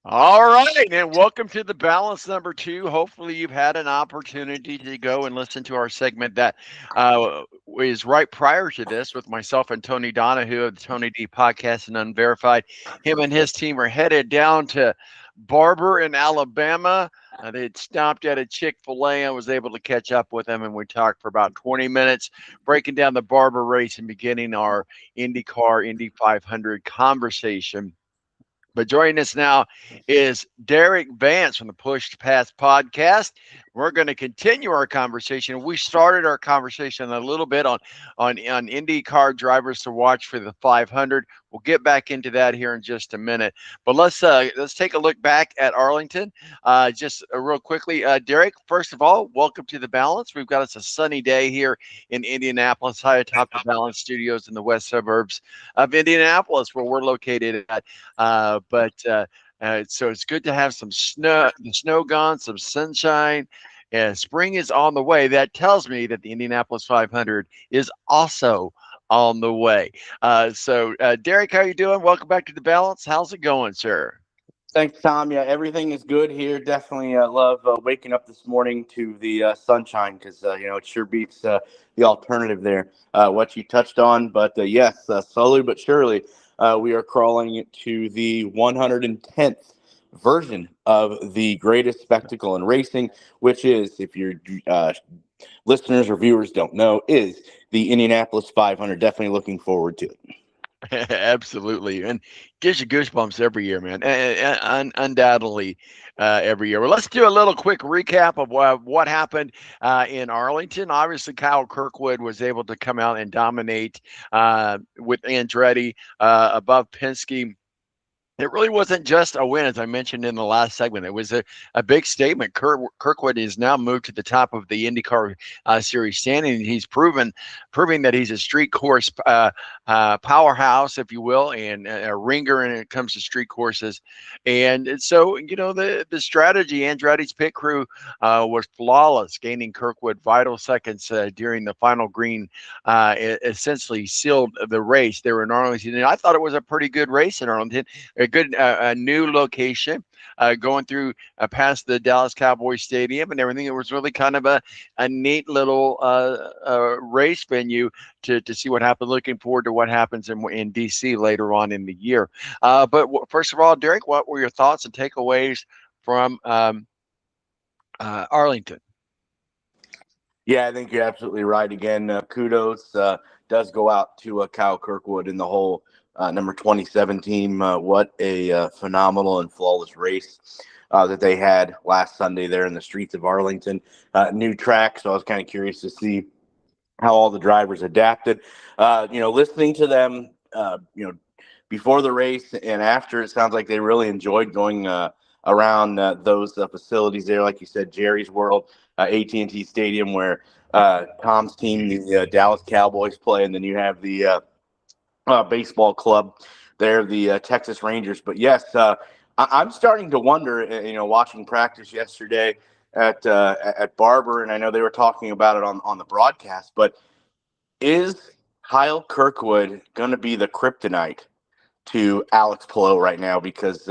All right, and welcome to the balance number two. Hopefully, you've had an opportunity to go and listen to our segment that is right prior to this with myself and Tony Donahue of the Tony D Podcast and Unverified. Him and his team are headed down to Barber in Alabama. They had stopped at a Chick-fil-A and was able to catch up with them, and we talked for about 20 minutes, breaking down the Barber race and beginning our IndyCar Indy 500 conversation. But joining us now is Derek Vance from the Push to Pass podcast. We're going to continue our conversation. We started our conversation a little bit on IndyCar drivers to watch for the 500. We'll get back into that here in just a minute. But let's take a look back at Arlington just real quickly. Derek, first of all, welcome to the Balance. We've got us a sunny day here in Indianapolis, high atop the Balance Studios in the west suburbs of Indianapolis, where we're located at. So it's good to have some snow, the snow gone, some sunshine. Spring is on the way. That tells me that the Indianapolis 500 is also on the way. Derek, how you doing? Welcome back to the Balance. How's it going, sir? Thanks, Tom. Yeah, everything is good here. Definitely love waking up this morning to the sunshine because, it sure beats the alternative there, what you touched on. But yes, slowly but surely, we are crawling to the 110th version of the greatest spectacle in racing, which is, if your listeners or viewers don't know, is the Indianapolis 500. Definitely looking forward to it. Absolutely, and gives you goosebumps every year, man. Undoubtedly, every year. Well, let's do a little quick recap of what happened in Arlington. Obviously, Kyle Kirkwood was able to come out and dominate with Andretti above Penske. It really wasn't just a win, as I mentioned in the last segment. It was a big statement. Kirkwood is now moved to the top of the IndyCar series standing. He's proving that he's a street course powerhouse, if you will, and a ringer when it comes to street courses. And so, the strategy, Andretti's pit crew was flawless, gaining Kirkwood vital seconds during the final green. Essentially sealed the race. They were in Arlington, and I thought it was a pretty good race in Arlington. A good a new location, going through past the Dallas Cowboys Stadium and everything. It was really kind of a neat little race venue to see what happened. Looking forward to what happens in DC later on in the year. But first of all, Derek, what were your thoughts and takeaways from Arlington? Yeah, I think you're absolutely right. Again, kudos does go out to Kyle Kirkwood and the whole number 27 team. What a phenomenal and flawless race that they had last Sunday there in the streets of Arlington. New track, so I was kind of curious to see how all the drivers adapted. Listening to them, before the race and after, it sounds like they really enjoyed going around those facilities there. Like you said, Jerry's World, AT&T Stadium, where Tom's team, the Dallas Cowboys, play, and then you have the baseball club there, the Texas Rangers. But yes, I'm starting to wonder, watching practice yesterday at Barber, and I know they were talking about it on the broadcast, but is Kyle Kirkwood going to be the kryptonite to Alex Palou right now? Because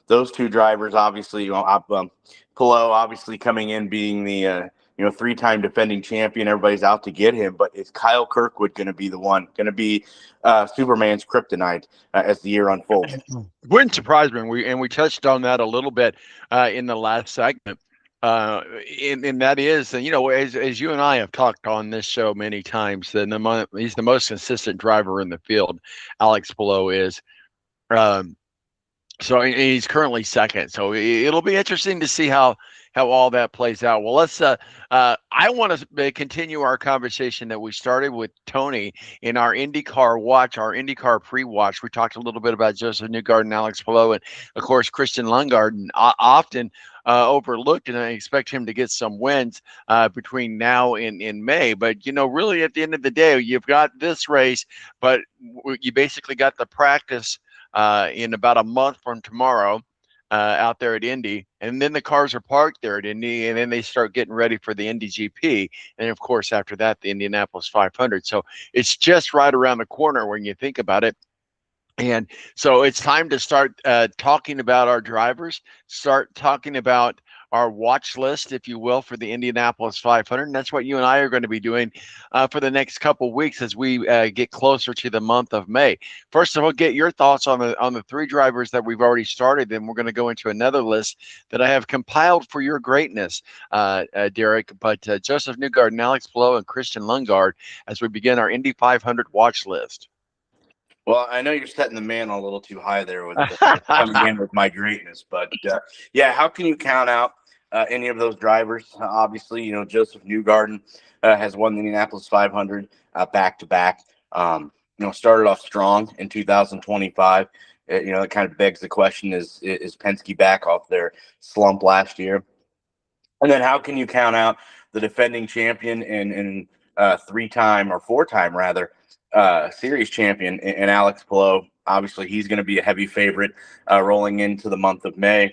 those two drivers, obviously, Palou obviously coming in being the three-time defending champion. Everybody's out to get him, but is Kyle Kirkwood going to be the one, going to be Superman's kryptonite as the year unfolds? Wouldn't surprise me. We touched on that a little bit in the last segment. And that is, as you and I have talked on this show many times, he's the most consistent driver in the field. Alex Palou is. So he's currently second. So it'll be interesting to see how all that plays out. Well, let's. I want to continue our conversation that we started with Tony in our IndyCar watch, our IndyCar pre-watch. We talked a little bit about Joseph Newgarden and Alex Palou, and of course Christian Lundgaard, often overlooked, and I expect him to get some wins between now and in May. But really, at the end of the day, you've got this race, but you basically got the practice in about a month from tomorrow out there at Indy, and then the cars are parked there at Indy, and then they start getting ready for the Indy GP, and of course after that the Indianapolis 500. So it's just right around the corner when you think about it. And so it's time to start talking about our drivers, start talking about our watch list, if you will, for the Indianapolis 500. And that's what you and I are going to be doing for the next couple of weeks as we get closer to the month of May. First of all, get your thoughts on the three drivers that we've already started. Then we're going to go into another list that I have compiled for your greatness, Derek. But Joseph Newgarden, Alex Blow, and Christian Lundgaard as we begin our Indy 500 watch list. Well, I know you're setting the man a little too high there with coming in with my greatness, but yeah, how can you count out any of those drivers? Obviously, Joseph Newgarden has won the Indianapolis 500 back to back. Started off strong in 2025. It kind of begs the question: Is Penske back off their slump last year? And then how can you count out the defending champion and three-time or four-time rather series champion in Alex Palou? Obviously, he's going to be a heavy favorite rolling into the month of May.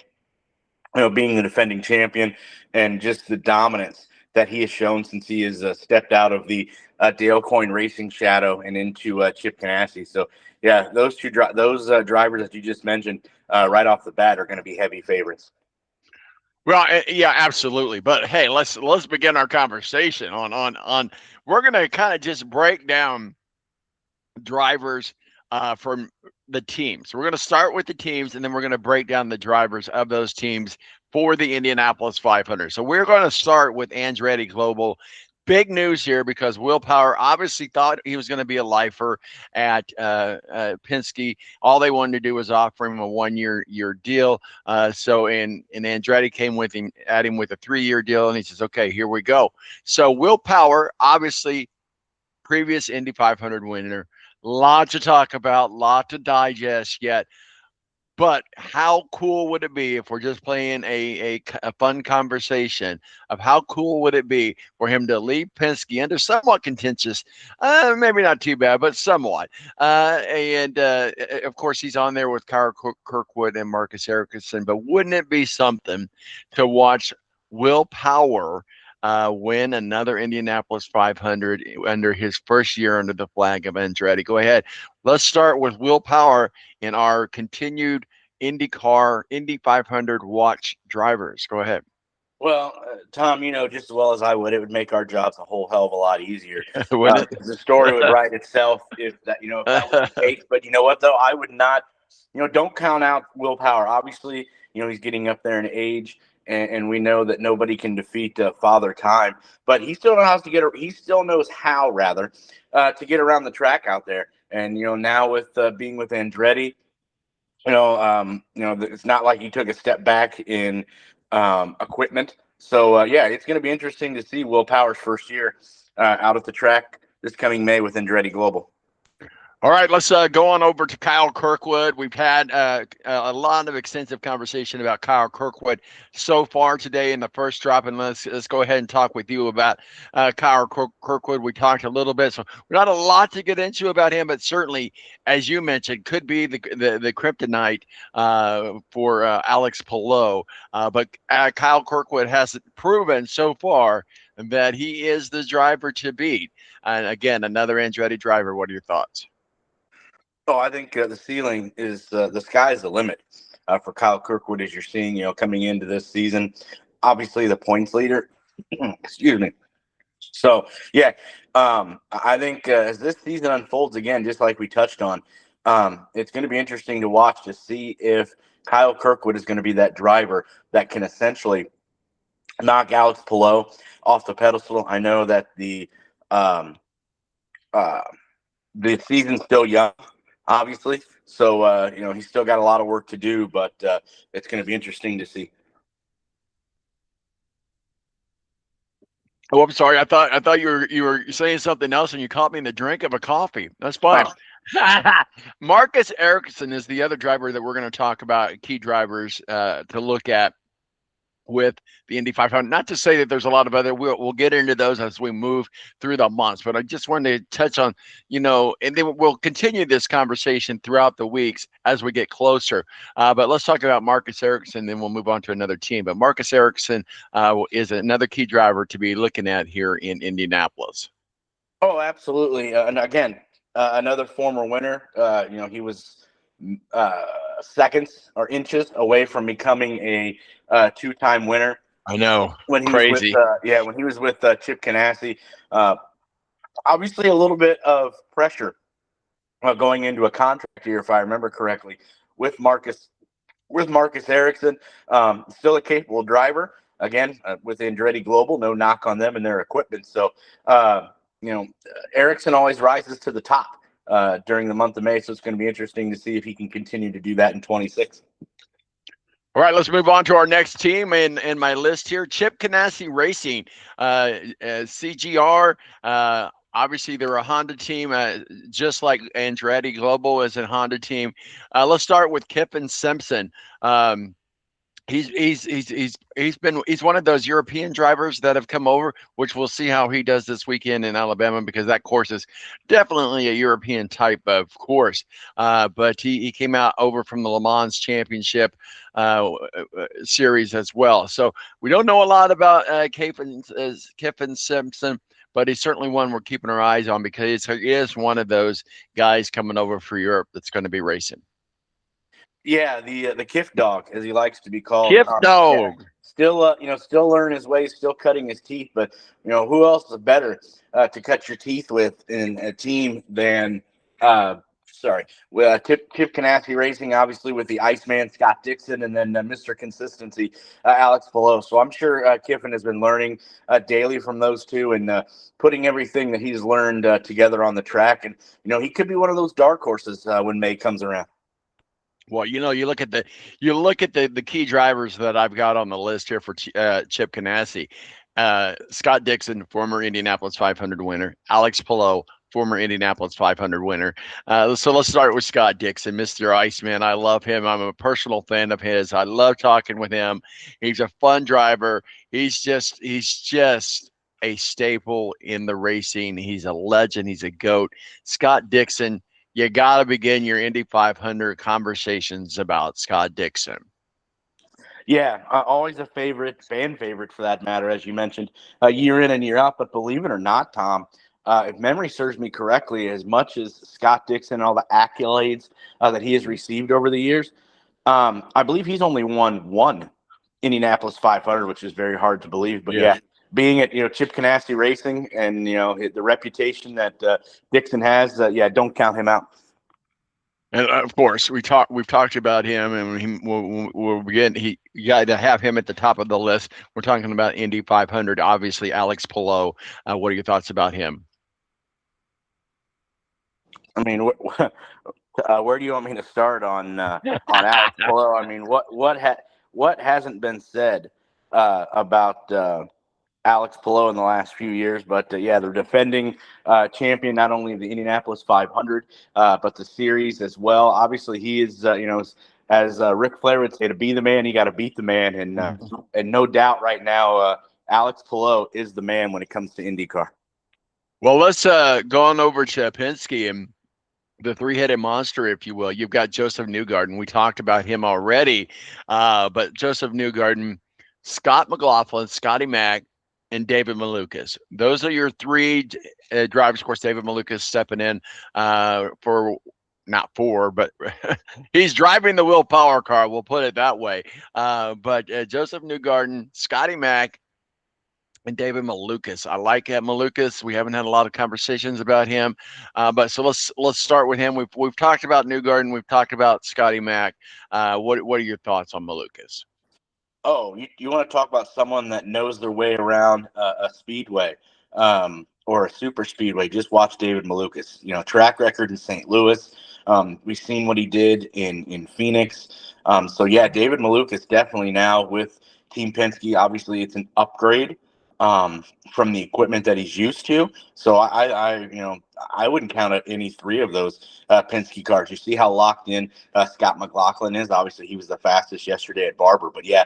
Being the defending champion and just the dominance that he has shown since he has stepped out of the Dale Coyne Racing shadow and into Chip Ganassi. So, yeah, those drivers that you just mentioned right off the bat are going to be heavy favorites. Well, yeah, absolutely. But hey, let's begin our conversation on. We're gonna kind of just break down drivers from the teams. We're gonna start with the teams, and then we're gonna break down the drivers of those teams for the Indianapolis 500. So we're going to start with Andretti Global. Big news here because Will Power obviously thought he was going to be a lifer at Penske. All they wanted to do was offer him a one-year deal. And Andretti came with him, at him with a 3-year deal, and he says, "Okay, here we go." So Will Power, obviously previous Indy 500 winner, lot to talk about, lot to digest yet. But how cool would it be if we're just playing a fun conversation of how cool would it be for him to leave Penske under somewhat contentious, maybe not too bad, but somewhat. And of course, he's on there with Kyle Kirkwood and Marcus Ericsson. But wouldn't it be something to watch Will Power win another Indianapolis 500 under his first year under the flag of Andretti? Go ahead. Let's start with Will Power in our continued IndyCar, Indy 500 watch drivers. Go ahead. Well, Tom, just as well as I would, it would make our jobs a whole hell of a lot easier. Wouldn't The story would write itself if that was the case. But you know what, though? I would not, don't count out Will Power. Obviously, he's getting up there in age, and we know that nobody can defeat Father Time. But he still knows how to get around the track out there. And now with being with Andretti, it's not like he took a step back in equipment. So yeah, it's going to be interesting to see Will Power's first year out at the track this coming May with Andretti Global. All right, let's go on over to Kyle Kirkwood. We've had a lot of extensive conversation about Kyle Kirkwood so far today in the first drop, and let's go ahead and talk with you about Kyle Kirkwood. We talked a little bit, so not a lot to get into about him, but certainly, as you mentioned, could be the kryptonite for Alex Palou. But Kyle Kirkwood has proven so far that he is the driver to beat. And again, another Andretti driver. What are your thoughts? Oh, I think the ceiling is the sky's the limit for Kyle Kirkwood, as you're seeing, coming into this season. Obviously, the points leader. Excuse me. So, yeah, I think as this season unfolds again, just like we touched on, it's going to be interesting to watch to see if Kyle Kirkwood is going to be that driver that can essentially knock Alex Palou off the pedestal. I know that the season's still young, obviously. So, he's still got a lot of work to do, but it's going to be interesting to see. Oh, I'm sorry. I thought you were saying something else, and you caught me in the drink of a coffee. That's fine. Marcus Ericsson is the other driver that we're going to talk about. Key drivers to look at with the Indy 500. Not to say that there's a lot of other. We'll get into those as we move through the months. But I just wanted to touch on, and then we'll continue this conversation throughout the weeks as we get closer. But let's talk about Marcus Ericsson, then we'll move on to another team. But Marcus Ericsson is another key driver to be looking at here in Indianapolis. Oh, absolutely. And again, another former winner. He was seconds or inches away from becoming a two-time winner. I know, When he was with crazy. when he was with Chip Ganassi. Obviously, a little bit of pressure going into a contract year, if I remember correctly, with Marcus Ericsson. Still a capable driver. Again, with Andretti Global, no knock on them and their equipment. So, Ericsson always rises to the top during the month of May. So it's going to be interesting to see if he can continue to do that in 26. All right, let's move on to our next team in my list here. Chip Ganassi Racing, CGR. Obviously, they're a Honda team, just like Andretti Global is a Honda team. Let's start with Kiffin Simpson. He's one of those European drivers that have come over, which we'll see how he does this weekend in Alabama, because that course is definitely a European type of course. But he came out over from the Le Mans Championship series as well. So we don't know a lot about Kiffin Simpson, but he's certainly one we're keeping our eyes on, because he is one of those guys coming over for Europe that's going to be racing. Yeah, the Kiff dog, as he likes to be called. Kiff dog. Yeah. Still learning his ways, still cutting his teeth. But who else is better to cut your teeth with in a team than Chip Ganassi Racing, obviously with the Iceman Scott Dixon, and then Mr. Consistency Alex Palou. So I'm sure Kiffin has been learning daily from those two, and putting everything that he's learned together on the track. And he could be one of those dark horses when May comes around. Well, you look at the key drivers that I've got on the list here for Chip Ganassi. Scott Dixon, former Indianapolis 500 winner. Alex Palou, former Indianapolis 500 winner. So let's start with Scott Dixon, Mr. Iceman. I love him. I'm a personal fan of his. I love talking with him. He's a fun driver. He's just a staple in the racing. He's a legend. He's a GOAT. Scott Dixon, you got to begin your Indy 500 conversations about Scott Dixon. Yeah, always a fan favorite for that matter, as you mentioned, year in and year out. But believe it or not, Tom, if memory serves me correctly, as much as Scott Dixon and all the accolades that he has received over the years, I believe he's only won one Indianapolis 500, which is very hard to believe. But yeah, being at Chip Ganassi Racing and the reputation that Dixon has, don't count him out. And of course, we've talked about him, and we'll begin. You got to have him at the top of the list. We're talking about Indy 500, obviously. Alex Palou. What are your thoughts about him? I mean, where do you want me to start on Alex Palou? I mean, what hasn't been said about Alex Palou in the last few years? But they're defending champion, not only of the Indianapolis 500, but the series as well. Obviously, he is, as Ric Flair would say, to be the man, you got to beat the man. And no doubt right now, Alex Palou is the man when it comes to IndyCar. Well, let's go on over to Penske and the three-headed monster, if you will. You've got Joseph Newgarden. We talked about him already, but Joseph Newgarden, Scott McLaughlin, Scotty Mack, and David Malukas. Those are your three drivers. Of course, David Malukas stepping in but he's driving the Will Power car. We'll put it that way. But Joseph Newgarden, Scotty Mack, and David Malukas. I like Malukas. We haven't had a lot of conversations about him, but so let's start with him. We've talked about Newgarden. We've talked about Scotty Mack. What are your thoughts on Malukas? Oh, you want to talk about someone that knows their way around a speedway or a super speedway? Just watch David Malukas. Track record in St. Louis. We've seen what he did in Phoenix. So yeah, David Malukas definitely now with Team Penske. Obviously, it's an upgrade from the equipment that he's used to. So I wouldn't count out any three of those Penske cars. You see how locked in Scott McLaughlin is. Obviously, he was the fastest yesterday at Barber. But yeah,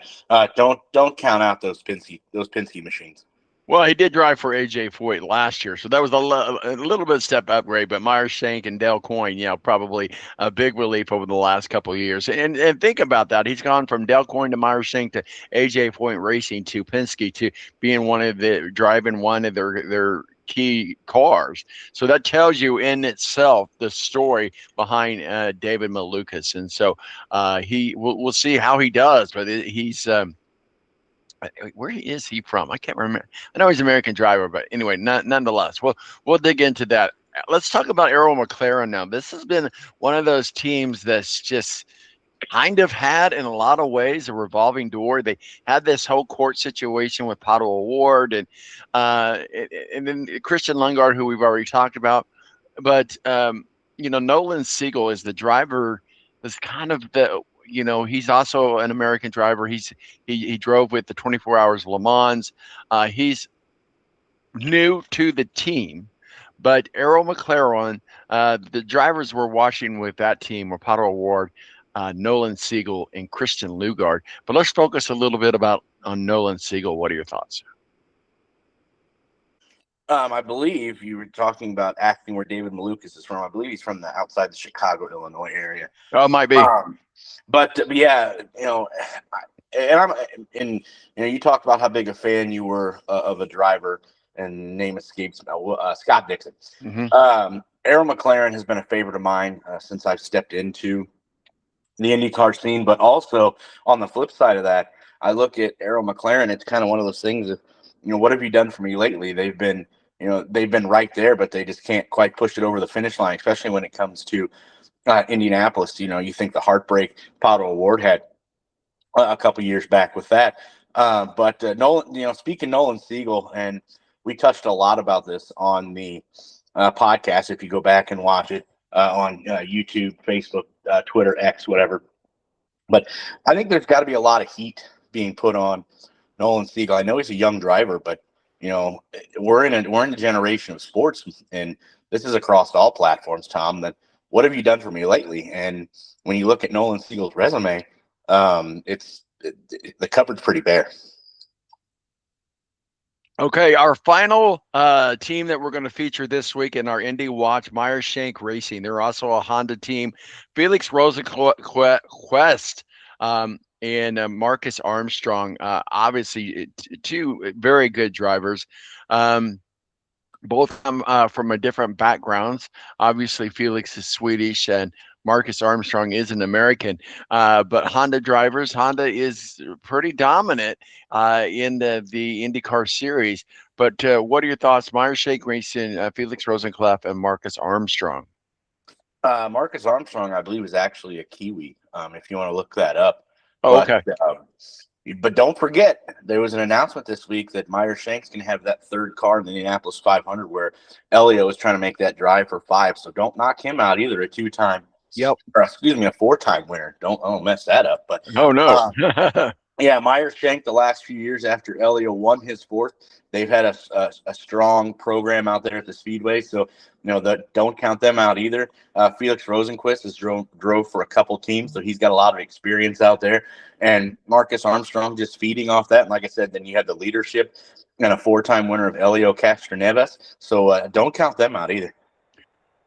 don't count out those Penske machines. Well, he did drive for AJ Foyt last year, so that was a little bit of step upgrade. But Myers Shank and Dale Coyne, probably a big relief over the last couple of years. And think about that. He's gone from Dale Coyne to Myers Shank to AJ Foyt Racing to Penske to being driving one of their key cars. So that tells you in itself the story behind David Malukas. And so we'll see how he does, but he's where is he from? I can't remember. I know he's an American driver, but anyway, nonetheless, we'll dig into that. Let's talk about Arrow McLaren now. This has been one of those teams that's just kind of had, in a lot of ways, a revolving door. They had this whole court situation with Pato Award, and then Christian Lundgaard, who we've already talked about. But Nolan Siegel is the driver. That's kind of the he's also an American driver. He drove with the 24 Hours of Le Mans. He's new to the team, but Arrow McLaren, the drivers were watching with that team were Pato Award, Nolan Siegel, and Christian Lundgaard. But let's focus a little bit on Nolan Siegel. What are your thoughts? I believe you were talking about asking where David Malukas is from. I believe he's from outside the Chicago, Illinois area. Oh, it might be. But yeah, you talked about how big a fan you were of a driver, and name escapes Scott Dixon. Mm-hmm. Arrow McLaren has been a favorite of mine since I've stepped into the IndyCar scene. But also on the flip side of that, I look at Arrow McLaren. It's kind of one of those things of, what have you done for me lately? They've been right there, but they just can't quite push it over the finish line, especially when it comes to Indianapolis. You think the heartbreak Pato Award had a couple years back with that. But Nolan, speaking Nolan Siegel, and we touched a lot about this on the podcast. If you go back and watch it on YouTube, Facebook, Twitter, X, whatever. But I think there's got to be a lot of heat being put on Nolan Siegel. I know he's a young driver, but we're in a generation of sports, and this is across all platforms, Tom. That what have you done for me lately? And when you look at Nolan Siegel's resume, the cupboard's pretty bare. Okay, our final team that we're going to feature this week in our Indy Watch, Meyer-Shank Racing. They're also a Honda team. Felix Rosenquist and Marcus Armstrong, obviously two very good drivers. Both come from a different backgrounds. Obviously, Felix is Swedish and Marcus Armstrong is an American. But Honda is pretty dominant in the IndyCar series. But what are your thoughts, Meyer-Shank Racing, Felix Rosenquist, and Marcus Armstrong? Marcus Armstrong, I believe, is actually a Kiwi, if you want to look that up. Oh, okay. But don't forget, there was an announcement this week that Meyer-Shank's going to have that third car in the Indianapolis 500, where Elio is trying to make that drive for 5. So don't knock him out either. A 2-time, a 4-time winner. Don't mess that up. But oh no, yeah, Meyer-Shank the last few years after Elio won his 4th, they've had a strong program out there at the Speedway. So don't count them out either. Felix Rosenquist has drove for a couple teams, so he's got a lot of experience out there. And Marcus Armstrong just feeding off that. And like I said, then you have the leadership and a 4-time winner of Elio Castroneves. So don't count them out either.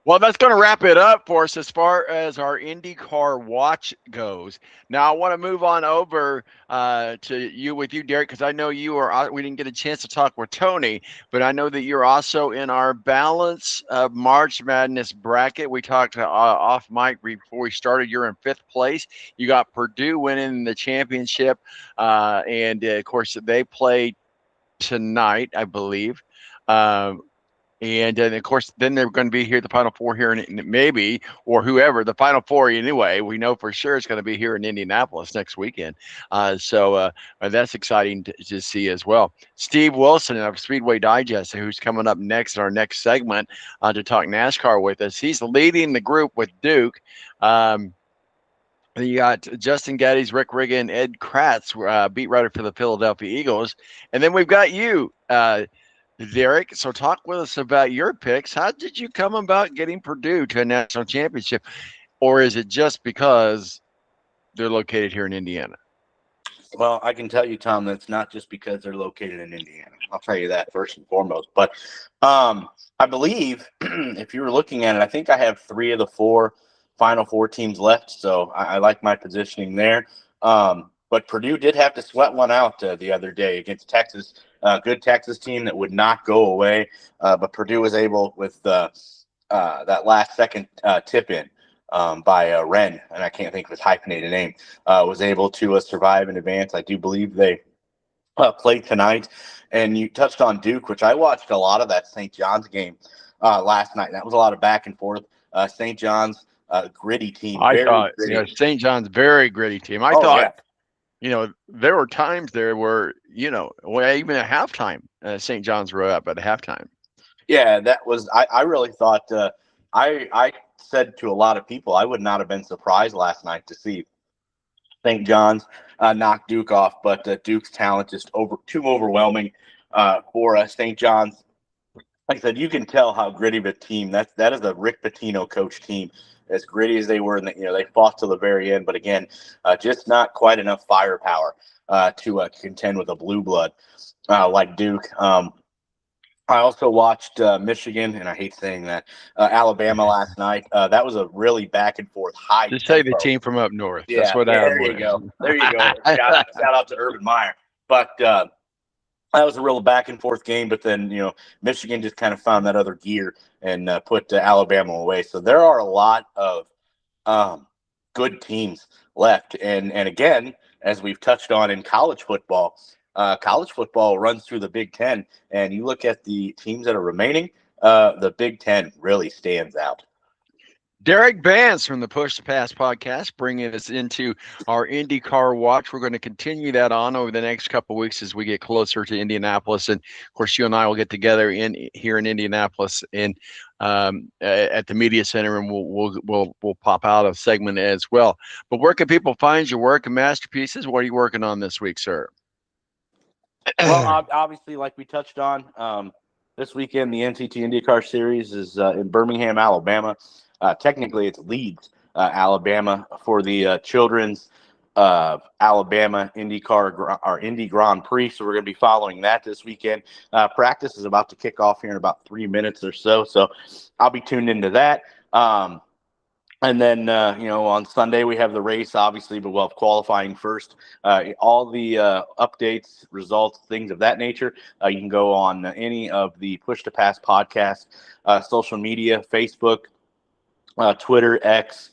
Well, that's going to wrap it up for us as far as our IndyCar watch goes. Now, I want to move on over to you, Derek, because I know we didn't get a chance to talk with Tony, but I know that you're also in our Balance of March Madness bracket. We talked off mic before we started. You're in 5th place. You got Purdue winning the championship, and of course, they play tonight, I believe. And then, of course, then they're going to be here, the Final Four here, maybe, or whoever, the Final Four anyway, we know for sure it's going to be here in Indianapolis next weekend. So that's exciting to see as well. Steve Wilson of Speedway Digest, who's coming up next in our next segment to talk NASCAR with us. He's leading the group with Duke. You got Justin Geddes, Rick Riggin, Ed Kratz, beat writer for the Philadelphia Eagles. And then we've got you, Derek, so talk with us about your picks. How did you come about getting Purdue to a national championship? Or is it just because they're located here in Indiana? Well, I can tell you, Tom, that's not just because they're located in Indiana. I'll tell you that first and foremost. But I believe if you were looking at it, I think I have 3 of the 4 Final Four teams left. So I like my positioning there. But Purdue did have to sweat one out the other day against Texas, good Texas team that would not go away. But Purdue was able with that last second tip in by Wren, and I can't think of his hyphenated name, was able to survive and advance. I do believe they played tonight. And you touched on Duke, which I watched a lot of that St. John's game last night. That was a lot of back and forth. St. John's, gritty team, I very thought, gritty. St. John's very gritty team. I Oh, thought, yeah. there were times there where, even at halftime, St. John's were up at halftime. Yeah, that was. I really thought. I said to a lot of people, I would not have been surprised last night to see St. John's knock Duke off, but Duke's talent just too overwhelming for St. John's. Like I said, you can tell how gritty of a team that is a Rick Pitino coach team. As gritty as they were, and they fought till the very end. But again, just not quite enough firepower to contend with a blue blood like Duke. I also watched Michigan, and I hate saying that, Alabama last night. That was a really back and forth high. Just say the team from up north. Yeah, that's what there you go. There you go. Shout out to Urban Meyer. But that was a real back and forth game. But then Michigan just kind of found that other gear and put Alabama away. So there are a lot of good teams left. And again, as we've touched on in college football runs through the Big Ten. And you look at the teams that are remaining, the Big Ten really stands out. Derek Vance from the Push to Pass podcast, bringing us into our IndyCar watch. We're going to continue that on over the next couple of weeks as we get closer to Indianapolis, and of course, you and I will get together here in Indianapolis at the media center, and we'll pop out a segment as well. But where can people find your work and masterpieces? What are you working on this week, sir? Well, obviously, like we touched on this weekend, the NCT IndyCar Series is in Birmingham, Alabama. Technically, it's Leeds, Alabama, for the children's Alabama IndyCar or Indy Grand Prix. So we're going to be following that this weekend. Practice is about to kick off here in about 3 minutes or so. So I'll be tuned into that. And then, on Sunday, we have the race, obviously, but we'll have qualifying first. All the updates, results, things of that nature, you can go on any of the Push to Pass podcast, social media, Facebook, Twitter, X,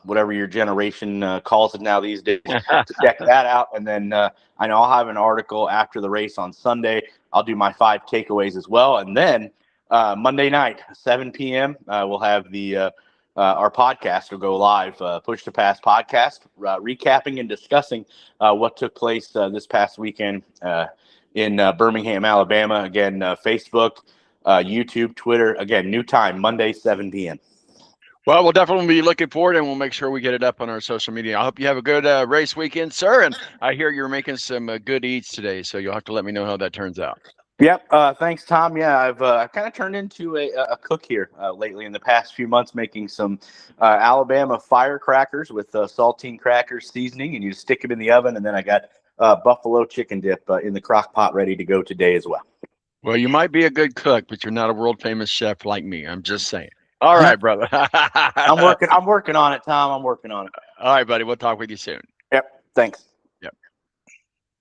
whatever your generation calls it now these days, to check that out. And then I know I'll have an article after the race on Sunday. I'll do my 5 takeaways as well. And then Monday night, 7 p.m., we'll have our podcast will go live, Push to Pass podcast, recapping and discussing what took place this past weekend in Birmingham, Alabama. Again, Facebook, YouTube, Twitter. Again, new time, Monday, 7 p.m. Well, we'll definitely be looking forward, and we'll make sure we get it up on our social media. I hope you have a good race weekend, sir. And I hear you're making some good eats today, so you'll have to let me know how that turns out. Yep. Thanks, Tom. Yeah, I've kind of turned into a cook here lately in the past few months, making some Alabama firecrackers with saltine crackers seasoning, and you stick them in the oven. And then I got buffalo chicken dip in the crock pot ready to go today as well. Well, you might be a good cook, but you're not a world famous chef like me. I'm just saying. All right, brother. I'm working on it, Tom. I'm working on it. All right, buddy. We'll talk with you soon. Yep. Thanks.